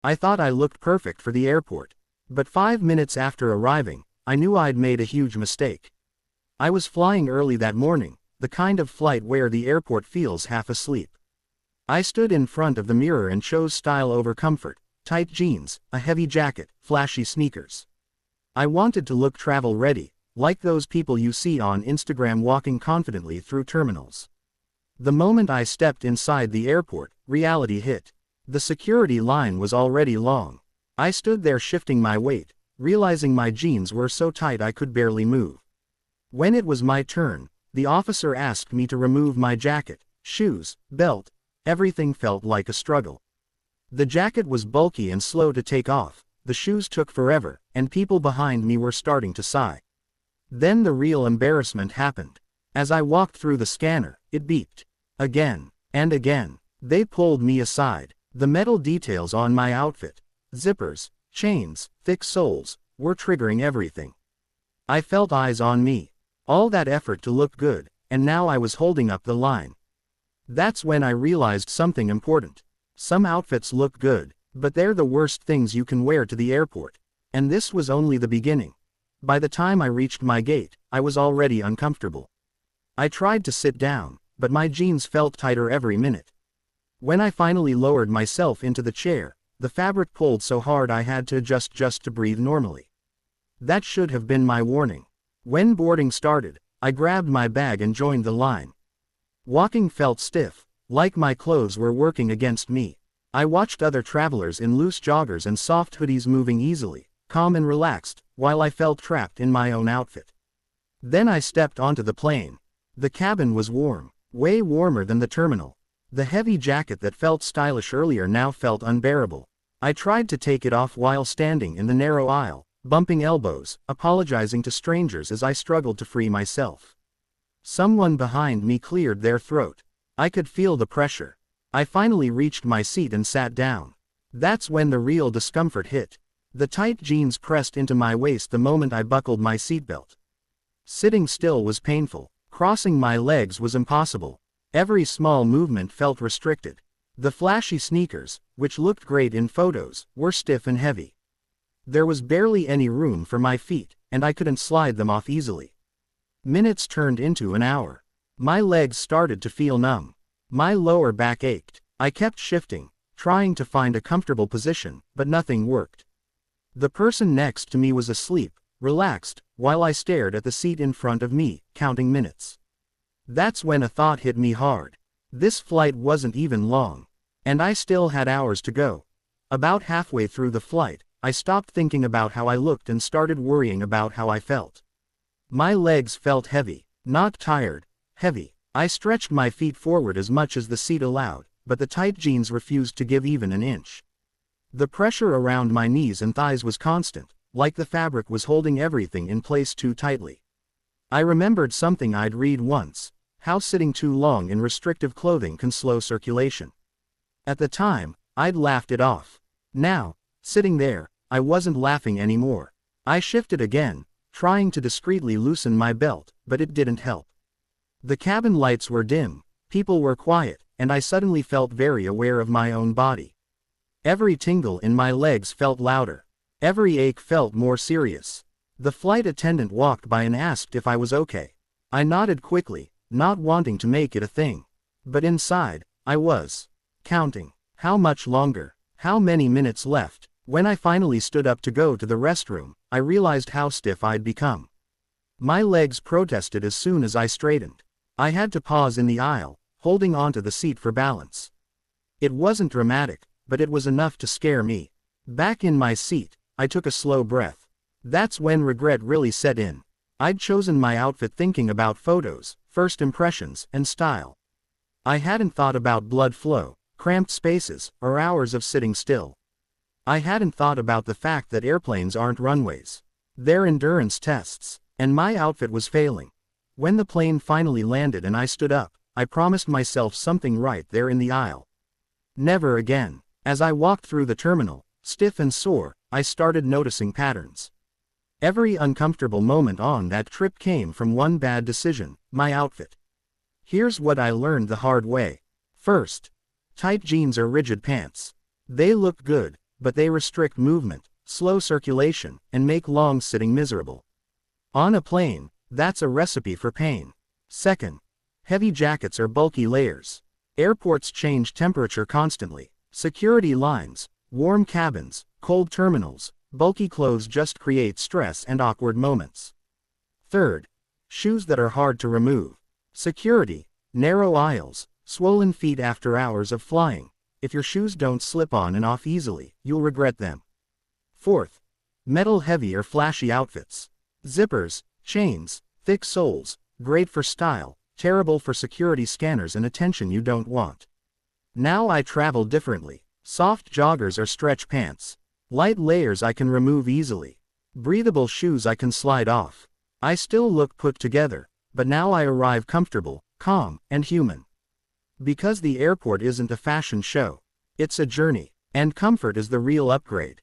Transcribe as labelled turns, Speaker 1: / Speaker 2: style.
Speaker 1: I thought I looked perfect for the airport. But 5 minutes after arriving, I knew I'd made a huge mistake. I was flying early that morning, the kind of flight where the airport feels half asleep. I stood in front of the mirror and chose style over comfort, tight jeans, a heavy jacket, flashy sneakers. I wanted to look travel ready, like those people you see on Instagram walking confidently through terminals. The moment I stepped inside the airport, reality hit. The security line was already long. I stood there shifting my weight, realizing my jeans were so tight I could barely move. When it was my turn, the officer asked me to remove my jacket, shoes, belt. Everything felt like a struggle. The jacket was bulky and slow to take off, the shoes took forever, and people behind me were starting to sigh. Then the real embarrassment happened. As I walked through the scanner, it beeped. Again, and again. They pulled me aside. The metal details on my outfit, zippers, chains, thick soles, were triggering everything. I felt eyes on me. All that effort to look good, and now I was holding up the line. That's when I realized something important. Some outfits look good, but they're the worst things you can wear to the airport. And this was only the beginning. By the time I reached my gate, I was already uncomfortable. I tried to sit down, but my jeans felt tighter every minute. When I finally lowered myself into the chair, the fabric pulled so hard I had to adjust just to breathe normally. That should have been my warning. When boarding started, I grabbed my bag and joined the line. Walking felt stiff, like my clothes were working against me. I watched other travelers in loose joggers and soft hoodies moving easily, calm and relaxed, while I felt trapped in my own outfit. Then I stepped onto the plane. The cabin was warm, way warmer than the terminal. The heavy jacket that felt stylish earlier now felt unbearable. I tried to take it off while standing in the narrow aisle, bumping elbows, apologizing to strangers as I struggled to free myself. Someone behind me cleared their throat. I could feel the pressure. I finally reached my seat and sat down. That's when the real discomfort hit. The tight jeans pressed into my waist the moment I buckled my seatbelt. Sitting still was painful. Crossing my legs was impossible. Every small movement felt restricted. The flashy sneakers, which looked great in photos, were stiff and heavy. There was barely any room for my feet, and I couldn't slide them off easily. Minutes turned into an hour. My legs started to feel numb. My lower back ached. I kept shifting, trying to find a comfortable position, but nothing worked. The person next to me was asleep, relaxed, while I stared at the seat in front of me, counting minutes. That's when a thought hit me hard. This flight wasn't even long. And I still had hours to go. About halfway through the flight, I stopped thinking about how I looked and started worrying about how I felt. My legs felt heavy, not tired, heavy. I stretched my feet forward as much as the seat allowed, but the tight jeans refused to give even an inch. The pressure around my knees and thighs was constant, like the fabric was holding everything in place too tightly. I remembered something I'd read once, how sitting too long in restrictive clothing can slow circulation. At the time, I'd laughed it off. Now, sitting there, I wasn't laughing anymore. I shifted again, trying to discreetly loosen my belt, but it didn't help. The cabin lights were dim, people were quiet, and I suddenly felt very aware of my own body. Every tingle in my legs felt louder. Every ache felt more serious. The flight attendant walked by and asked if I was okay. I nodded quickly, not wanting to make it a thing. But inside, I was counting. How much longer? How many minutes left? When I finally stood up to go to the restroom, I realized how stiff I'd become. My legs protested as soon as I straightened. I had to pause in the aisle, holding onto the seat for balance. It wasn't dramatic, but it was enough to scare me. Back in my seat, I took a slow breath. That's when regret really set in. I'd chosen my outfit thinking about photos, first impressions, and style. I hadn't thought about blood flow, cramped spaces, or hours of sitting still. I hadn't thought about the fact that airplanes aren't runways. They're endurance tests, and my outfit was failing. When the plane finally landed and I stood up, I promised myself something right there in the aisle. Never again. As I walked through the terminal, stiff and sore, I started noticing patterns. Every uncomfortable moment on that trip came from one bad decision, my outfit. Here's what I learned the hard way. First, tight jeans are rigid pants. They look good, but they restrict movement, slow circulation, and make long sitting miserable. On a plane, that's a recipe for pain. Second, heavy jackets or bulky layers. Airports change temperature constantly. Security lines, warm cabins, cold terminals, bulky clothes just create stress and awkward moments. Third, shoes that are hard to remove. Security, narrow aisles, swollen feet after hours of flying. If your shoes don't slip on and off easily, you'll regret them. Fourth, metal heavy or flashy outfits. Zippers, chains, thick soles, great for style, terrible for security scanners and attention you don't want. Now I travel differently. Soft joggers or stretch pants. Light layers I can remove easily. Breathable shoes I can slide off. I still look put together, but now I arrive comfortable, calm, and human. Because the airport isn't a fashion show. It's a journey, and comfort is the real upgrade.